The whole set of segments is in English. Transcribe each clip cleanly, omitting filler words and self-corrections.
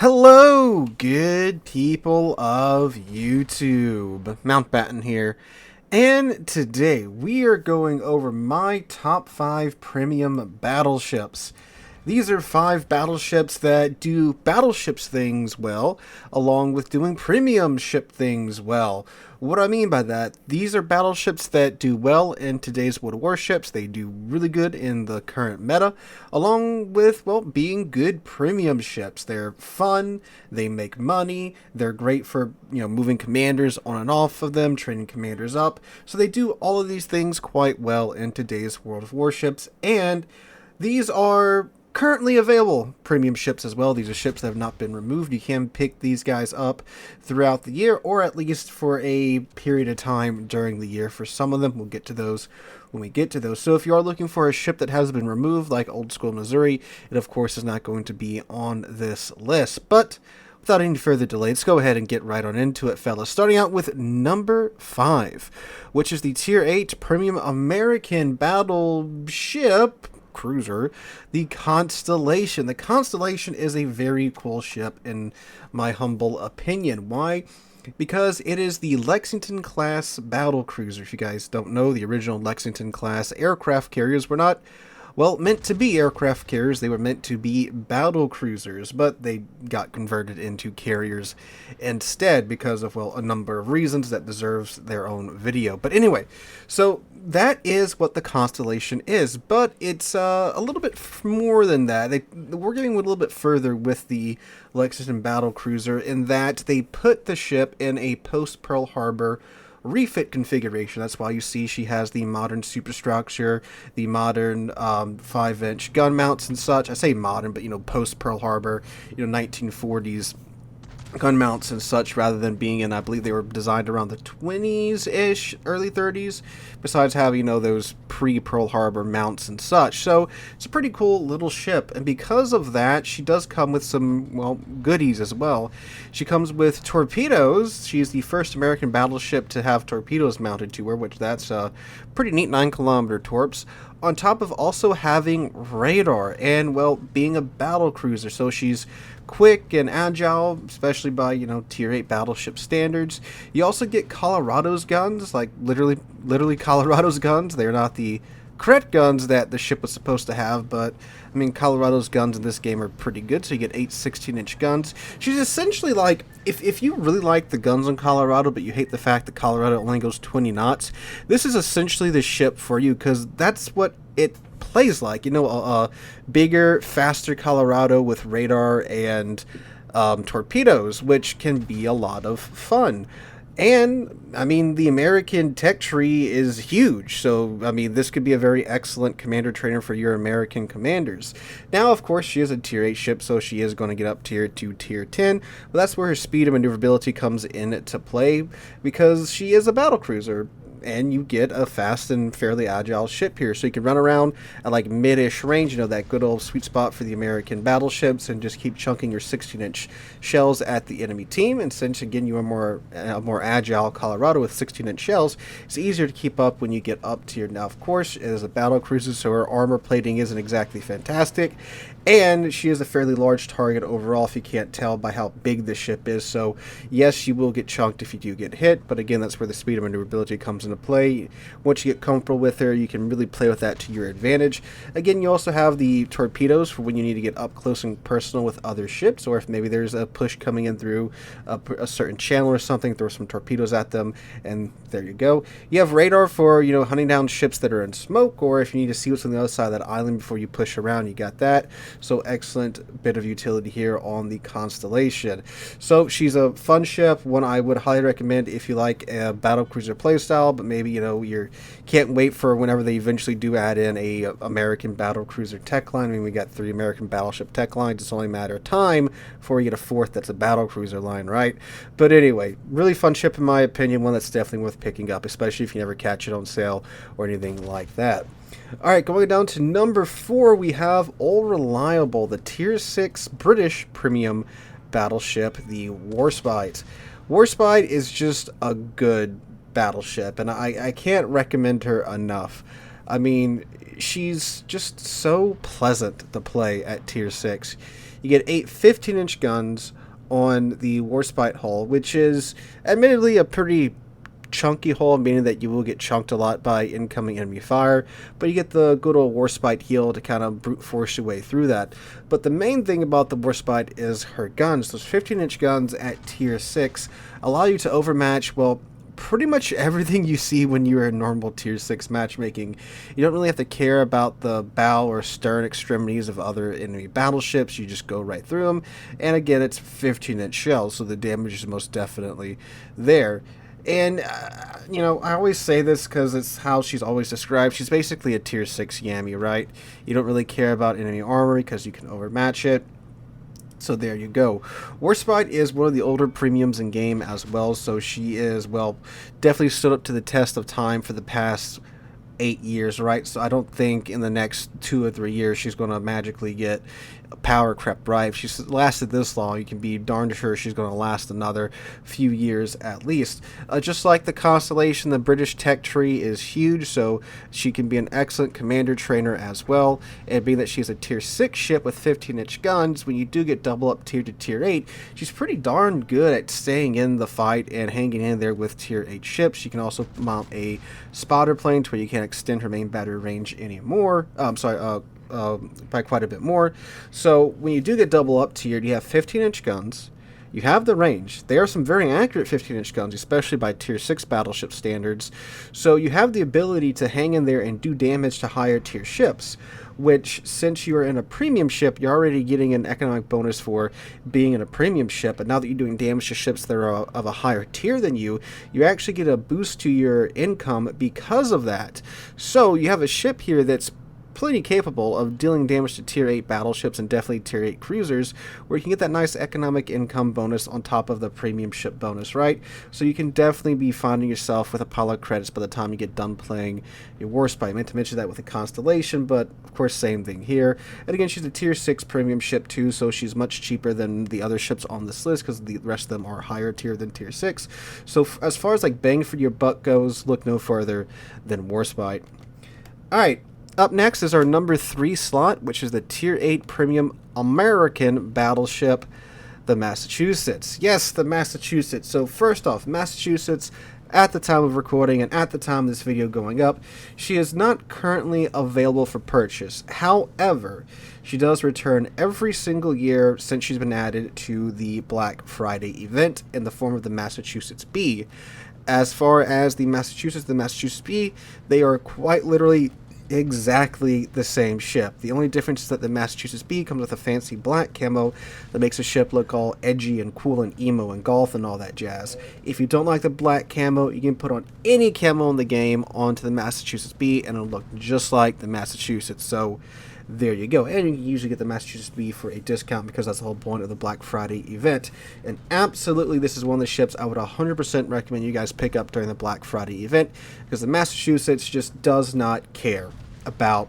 Hello, good people of YouTube. Mountbatten here, and today we are going over my top 5 premium battleships. These are 5 battleships that do battleships things well, along with doing premium ship things well. What do I mean by that? These are battleships that do well in today's World of Warships. They do really good in the current meta, along with, well, being good premium ships. They're fun, they make money, they're great for, moving commanders on and off of them, training commanders up. So they do all of these things quite well in today's World of Warships, and these are currently available premium ships as well. These are ships that have not been removed. You can pick these guys up throughout the year, or at least for a period of time during the year for some of them. We'll get to those when we get to those. So if you are looking for a ship that has been removed, like Old School Missouri, it of course is not going to be on this list. But without any further delay, let's go ahead and get right on into it, fellas. Starting out with number 5, which is the Tier 8 Premium American Battleship cruiser, the Constellation. The Constellation is a very cool ship in my humble opinion. Why? Because it is the Lexington class battle cruiser. If you guys don't know, the original Lexington class aircraft carriers were not, well, meant to be aircraft carriers. They were meant to be battle cruisers, but they got converted into carriers instead because of, well, a number of reasons that deserves their own video. But anyway, so that is what the Constellation is, but it's a little bit more than that. We're getting a little bit further with the Lexington battle cruiser in that they put the ship in a post-Pearl Harbor refit configuration. That's why you see she has the modern superstructure, the modern 5-inch gun mounts and such. I say modern, but post Pearl Harbor, 1940s gun mounts and such, rather than being in, I believe they were designed around the 20s-ish, early 30s, besides having, those pre-Pearl Harbor mounts and such. So it's a pretty cool little ship, and because of that, she does come with some, well, goodies as well. She comes with torpedoes. She's the first American battleship to have torpedoes mounted to her, which that's a pretty neat 9-kilometer torps, on top of also having radar and, well, being a battle cruiser. So she's quick and agile, especially by, Tier 8 battleship standards. You also get Colorado's guns, like literally Colorado's guns. They're not the correct guns that the ship was supposed to have, but I mean, Colorado's guns in this game are pretty good, so you get 8 16-inch guns. She's essentially like, if you really like the guns on Colorado, but you hate the fact that Colorado only goes 20 knots, this is essentially the ship for you, because that's what it plays like. A bigger, faster Colorado with radar and torpedoes, which can be a lot of fun. And, I mean, the American tech tree is huge, so, I mean, this could be a very excellent commander trainer for your American commanders. Now, of course, she is a Tier 8 ship, so she is going to get up tier to Tier 10, but that's where her speed and maneuverability comes into play, because she is a battlecruiser, and you get a fast and fairly agile ship here, so you can run around at like mid-ish range, that good old sweet spot for the American battleships, and just keep chunking your 16-inch shells at the enemy team. And since again you are more agile Colorado with 16-inch shells, it's easier to keep up when you get up tier. Now, of course, it is a battle cruiser, so her armor plating isn't exactly fantastic, and she is a fairly large target overall, if you can't tell by how big the ship is. So yes, she will get chunked if you do get hit, but again, that's where the speed and maneuverability comes into play. Once you get comfortable with her, you can really play with that to your advantage. Again, you also have the torpedoes for when you need to get up close and personal with other ships, or if maybe there's a push coming in through a certain channel or something, throw some torpedoes at them, and there you go. You have radar for, hunting down ships that are in smoke, or if you need to see what's on the other side of that island before you push around, you got that. So excellent bit of utility here on the Constellation. So she's a fun ship, one I would highly recommend if you like a battle cruiser playstyle, but maybe you can't wait for whenever they eventually do add in a American battle cruiser tech line. I mean, we got 3 American battleship tech lines. It's only a matter of time before we get a 4th that's a battle cruiser line, right? But anyway, really fun ship in my opinion, one that's definitely worth picking up, especially if you never catch it on sale or anything like that. Alright, going down to number 4, we have All Reliable, the Tier 6 British Premium Battleship, the Warspite. Warspite is just a good battleship, and I can't recommend her enough. I mean, she's just so pleasant to play at Tier 6. You get 8 15-inch guns on the Warspite hull, which is admittedly a pretty chunky hull, meaning that you will get chunked a lot by incoming enemy fire, but you get the good old Warspite heal to kind of brute force your way through that. But the main thing about the Warspite is her guns. Those 15-inch guns at tier 6 allow you to overmatch, well, pretty much everything you see when you're in normal tier 6 matchmaking. You don't really have to care about the bow or stern extremities of other enemy battleships. You just go right through them, and again, it's 15-inch shells, so the damage is most definitely there. And, I always say this because it's how she's always described. She's basically a tier 6 Yami, right? You don't really care about enemy armor because you can overmatch it. So there you go. Warspite is one of the older premiums in game as well, so she is, well, definitely stood up to the test of time for the past 8 years, right? So I don't think in the next 2 or 3 years she's going to magically get power crept, right? If she's lasted this long, you can be darn sure she's going to last another few years at least. Just like the Constellation, the British tech tree is huge, so she can be an excellent commander trainer as well. And being that she's a tier 6 ship with 15-inch guns, when you do get double up tier to tier 8, she's pretty darn good at staying in the fight and hanging in there with tier 8 ships. She can also mount a spotter plane to where you can't extend her main battery range anymore. By quite a bit more. So when you do get double up tiered, you have 15-inch guns. You have the range. They are some very accurate 15-inch guns, especially by tier 6 battleship standards. So you have the ability to hang in there and do damage to higher tier ships, which, since you are in a premium ship, you're already getting an economic bonus for being in a premium ship. But now that you're doing damage to ships that are of a higher tier than you, you actually get a boost to your income because of that. So you have a ship here that's plenty capable of dealing damage to tier 8 battleships and definitely tier 8 cruisers, where you can get that nice economic income bonus on top of the premium ship bonus, right? So you can definitely be finding yourself with a pile of credits by the time you get done playing your Warspite. I meant to mention that with the Constellation, but of course same thing here. And again, she's a tier 6 premium ship too, so she's much cheaper than the other ships on this list because the rest of them are higher tier than tier 6. So as far as like bang for your buck goes, look no further than Warspite. Alright, up next is our number 3 slot, which is the Tier 8 Premium American Battleship, the Massachusetts. Yes, the Massachusetts. So first off, Massachusetts, at the time of recording and at the time of this video going up, she is not currently available for purchase. However, she does return every single year since she's been added to the Black Friday event in the form of the Massachusetts B. As far as the Massachusetts B, they are quite literally exactly the same ship. The only difference is that the Massachusetts B comes with a fancy black camo that makes the ship look all edgy and cool and emo and golf and all that jazz. If you don't like the black camo, you can put on any camo in the game onto the Massachusetts B and it'll look just like the Massachusetts. So there you go. And you can usually get the Massachusetts B for a discount because that's the whole point of the Black Friday event. And absolutely, this is one of the ships I would 100% recommend you guys pick up during the Black Friday event because the Massachusetts just does not care about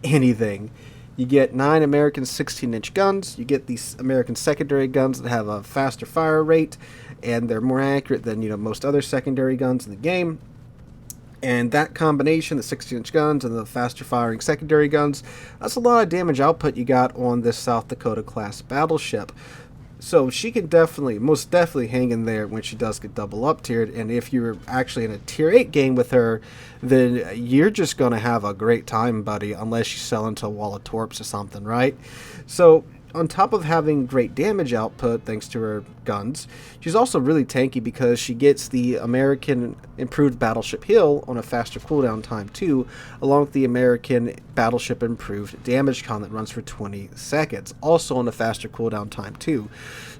anything. You get 9 American 16-inch guns. You get these American secondary guns that have a faster fire rate, and they're more accurate than most other secondary guns in the game. And that combination, the 16-inch guns and the faster firing secondary guns, that's a lot of damage output you got on this South Dakota class battleship. So she can most definitely hang in there when she does get double up tiered. And if you're actually in a tier 8 game with her, then you're just going to have a great time, buddy, unless you sell into a wall of torps or something, right? So on top of having great damage output thanks to her guns, she's also really tanky because she gets the American improved battleship heal on a faster cooldown time too, along with the American battleship improved damage con that runs for 20 seconds, also on a faster cooldown time too.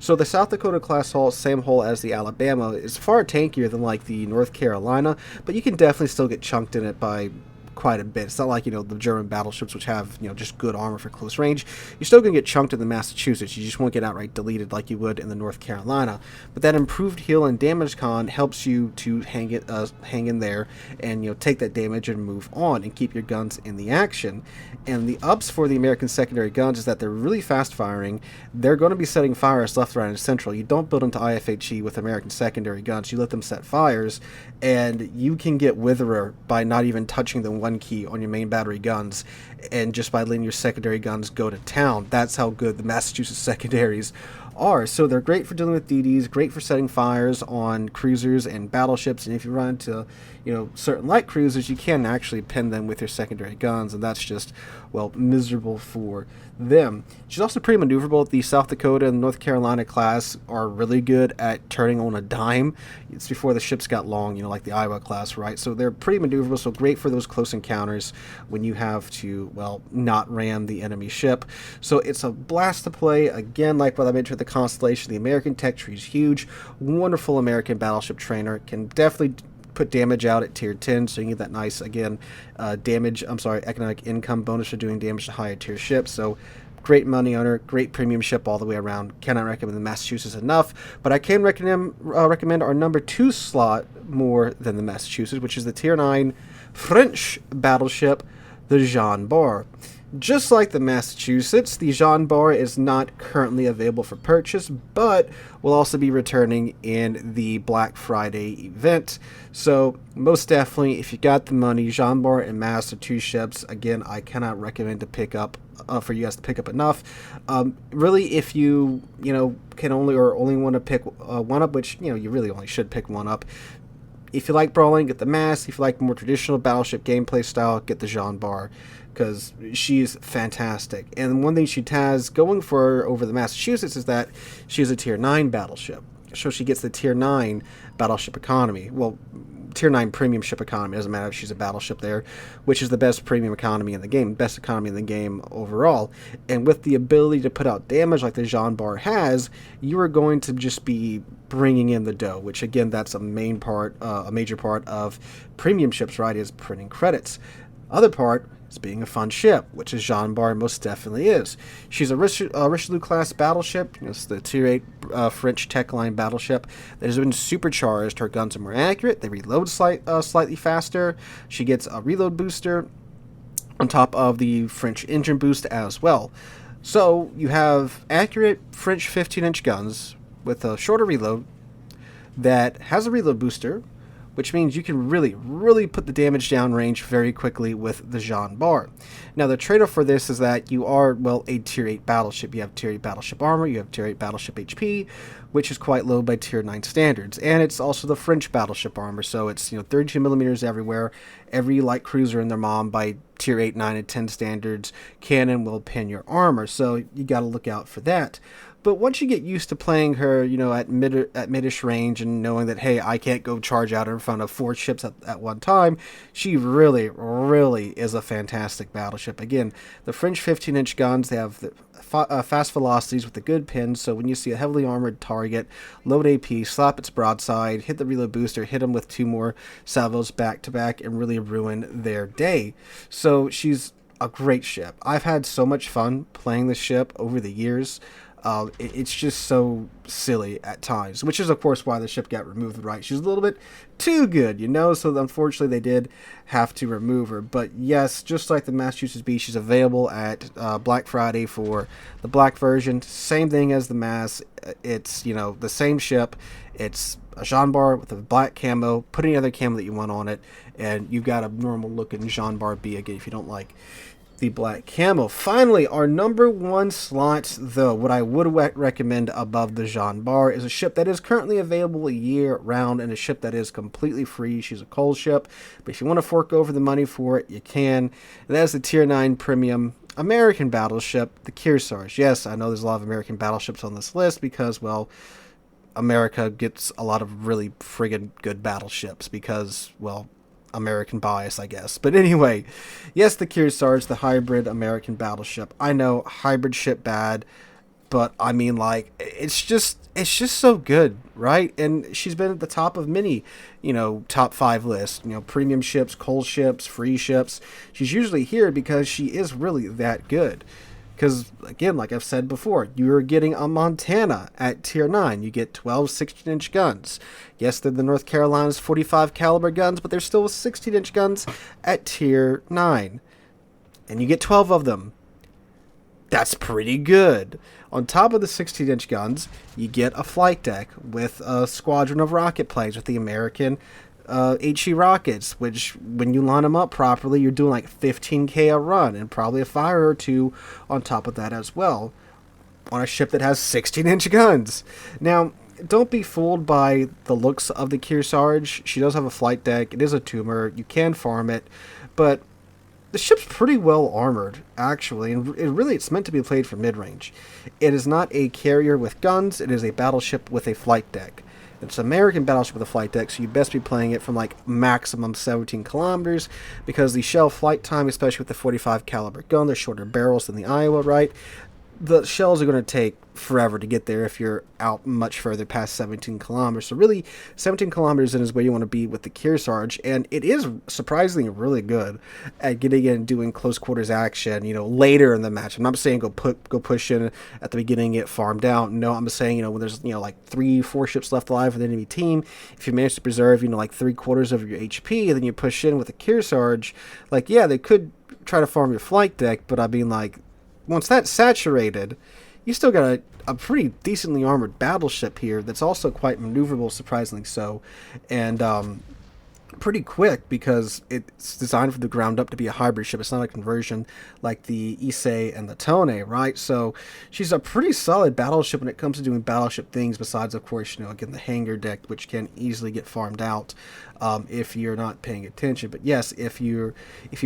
So the South Dakota class hull, same hull as the Alabama, is far tankier than like the North Carolina, but you can definitely still get chunked in it by quite a bit. It's not like, the German battleships, which have, just good armor for close range. You're still going to get chunked in the Massachusetts. You just won't get outright deleted like you would in the North Carolina. But that improved heal and damage con helps you to hang in there and, take that damage and move on and keep your guns in the action. And the ups for the American secondary guns is that they're really fast firing. They're going to be setting fires left, right, and central. You don't build into IFHE with American secondary guns. You let them set fires, and you can get Witherer by not even touching them 1 key on your main battery guns, and just by letting your secondary guns go to town. That's how good the Massachusetts secondaries are. So they're great for dealing with DDs, great for setting fires on cruisers and battleships, and if you run into, certain light cruisers, you can actually pin them with your secondary guns, and that's just, well, miserable for them. She's also pretty maneuverable. The South Dakota and North Carolina class are really good at turning on a dime. It's before the ships got long, like the Iowa class, right? So they're pretty maneuverable, so great for those close encounters when you have to, well, not ram the enemy ship. So it's a blast to play. Again, like what I mentioned, the Constellation, the American tech tree is huge. Wonderful American battleship trainer. Can definitely put damage out at tier 10, so you get that nice, again, economic income bonus for doing damage to higher tier ships. So great money owner, great premium ship all the way around. Cannot recommend the Massachusetts enough, but I can recommend our number 2 slot more than the Massachusetts, which is the tier 9 French battleship, the Jean Bart. Just like the Massachusetts, the Jean Bart is not currently available for purchase, but will also be returning in the Black Friday event. So most definitely, if you got the money, Jean Bart and Mass are 2 ships. Again, I cannot recommend to pick up for you guys to pick up enough. Really, if you can only want to pick one up, which you really only should pick one up. If you like brawling, get the Mass. If you like more traditional battleship gameplay style, get the Jean Bart, because she's fantastic. And one thing she has going for her over the Massachusetts is that she's a tier 9 battleship. So she gets the tier 9 battleship economy. Well, tier 9 premium ship economy. Doesn't matter if she's a battleship there, which is the best premium economy in the game, best economy in the game overall. And with the ability to put out damage like the Jean Bart has, you are going to just be bringing in the dough, which again, that's a major part of premium ships, right, is printing credits. Other part is being a fun ship, which is Jean Bart most definitely is. She's a Richelieu class battleship. It's the tier 8 French tech line battleship that has been supercharged. Her guns are more accurate. They reload slightly faster. She gets a reload booster on top of the French engine boost as well. So you have accurate French 15-inch guns with a shorter reload that has a reload booster, which means you can really, really put the damage down range very quickly with the Jean Bart. Now, the trade-off for this is that you are, well, a tier 8 battleship. You have tier 8 battleship armor, you have tier 8 battleship HP, which is quite low by tier 9 standards. And it's also the French battleship armor, so it's 32 millimeters everywhere. Every light cruiser and their mom by tier 8, 9, and 10 standards, cannon will pin your armor, so you got to look out for that. But once you get used to playing her, at mid-ish range and knowing that, hey, I can't go charge out in front of 4 ships at one time, she really, really is a fantastic battleship. Again, the French 15-inch guns, they have the fast velocities with the good pins, so when you see a heavily armored target, load AP, slap its broadside, hit the reload booster, hit them with 2 more salvos back-to-back, and really ruin their day. So she's a great ship. I've had so much fun playing this ship over the years. It's just so silly at times, which is, of course, why the ship got removed, right? She's a little bit too good, so unfortunately they did have to remove her. But yes, just like the Massachusetts B, she's available at Black Friday for the black version. Same thing as the Mass. It's, the same ship. It's a Jean Bart with a black camo. Put any other camo that you want on it, and you've got a normal looking Jean Bart B again if you don't like the black camo. Finally, our number 1 slot, though, what I would recommend above the Jean Bart is a ship that is currently available year-round and a ship that is completely free. She's a coal ship, but if you want to fork over the money for it, you can. And that is the Tier 9 Premium American battleship, the Kearsarge. Yes, I know there's a lot of American battleships on this list because, well, America gets a lot of really friggin' good battleships because, well, American bias, I guess. But anyway, yes, the Kearsarge, the hybrid American battleship. I know, hybrid ship bad, but I mean, like, it's just so good, right? And she's been at the top of many, top 5 lists, premium ships, coal ships, free ships. She's usually here because she is really that good. Because, again, like I've said before, you're getting a Montana at Tier 9. You get 12 16-inch guns. Yes, they're the North Carolina's 45 caliber guns, but they're still 16-inch guns at Tier 9. And you get 12 of them. That's pretty good. On top of the 16-inch guns, you get a flight deck with a squadron of rocket planes with the American HE rockets, which when you line them up properly, you're doing like 15k a run, and probably a fire or two on top of that as well, on a ship that has 16-inch guns. Now, don't be fooled by the looks of the Kearsarge. She does have a flight deck. It is a tumor. You can farm it, but the ship's pretty well armored, actually, and it's meant to be played for mid-range. It is not a carrier with guns. It is a battleship with a flight deck. It's an American battleship with a flight deck, so you best be playing it from like maximum 17 kilometers, because the shell flight time, especially with the 45 caliber gun, they're shorter barrels than the Iowa, right? The shells are going to take forever to get there if you're out much further past 17 kilometers. So really, 17 kilometers in is where you want to be with the Kearsarge, and it is surprisingly really good at getting in and doing close quarters action, later in the match. I'm not saying go push in at the beginning, get farmed out. No, I'm saying, when there's, like 3-4 ships left alive with the enemy team, if you manage to preserve, like 3/4 of your HP, and then you push in with the Kearsarge, like, yeah, they could try to farm your flight deck, but I mean, like, once that's saturated, you still got a pretty decently armored battleship here that's also quite maneuverable, surprisingly so, and pretty quick, because it's designed from the ground up to be a hybrid ship. It's not a conversion like the Issei and the Tone, right? So she's a pretty solid battleship when it comes to doing battleship things, besides, of course, again, the hangar deck, which can easily get farmed out if you're not paying attention. But yes, if you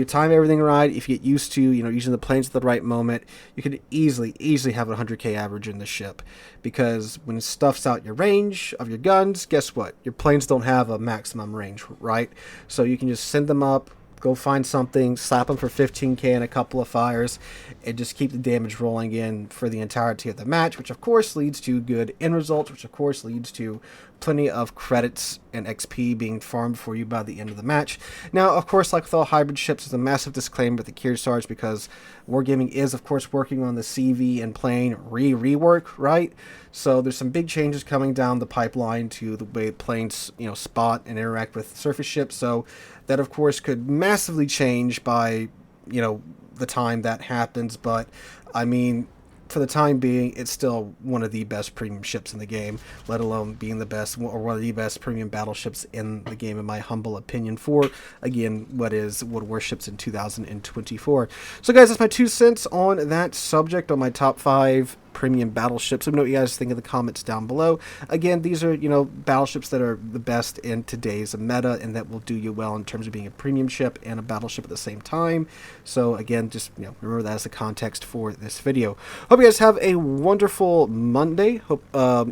time everything right, if you get used to using the planes at the right moment, you could easily have a 100k average in the ship, because when stuff's out your range of your guns, guess what? Your planes don't have a maximum range, right? So you can just send them up, go find something, slap them for 15k and a couple of fires, and just keep the damage rolling in for the entirety of the match, which of course leads to good end results, which of course leads to plenty of credits and XP being farmed for you by the end of the match. Now, of course, like with all hybrid ships, there's a massive disclaimer with the Kearsarge, because Wargaming is, of course, working on the CV and plane rework, right? So there's some big changes coming down the pipeline to the way planes, spot and interact with surface ships. So that, of course, could massively change by, the time that happens. But, I mean, for the time being, it's still one of the best premium ships in the game, let alone being the best, or one of the best premium battleships in the game, in my humble opinion, for, again, what Warships in 2024. So, guys, that's my 2 cents on that subject, on my top 5 premium battleships. Let me know what you guys think in the comments down below. Again, these are, battleships that are the best in today's meta, and that will do you well in terms of being a premium ship and a battleship at the same time. So, again, just, remember that as the context for this video. Hope you guys have a wonderful Monday. Hope,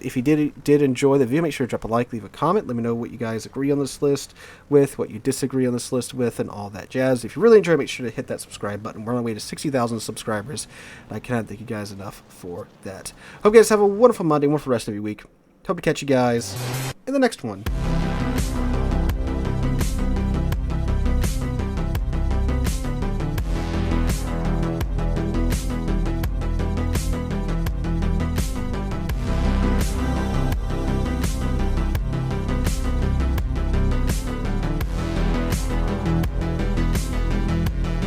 if you did enjoy the video, make sure to drop a like, leave a comment. Let me know what you guys agree on this list with, what you disagree on this list with, and all that jazz. If you really enjoy, make sure to hit that subscribe button. We're on our way to 60,000 subscribers, and I cannot thank you guys enough for that. Hope you guys have a wonderful Monday, wonderful rest of your week. Hope to catch you guys in the next one.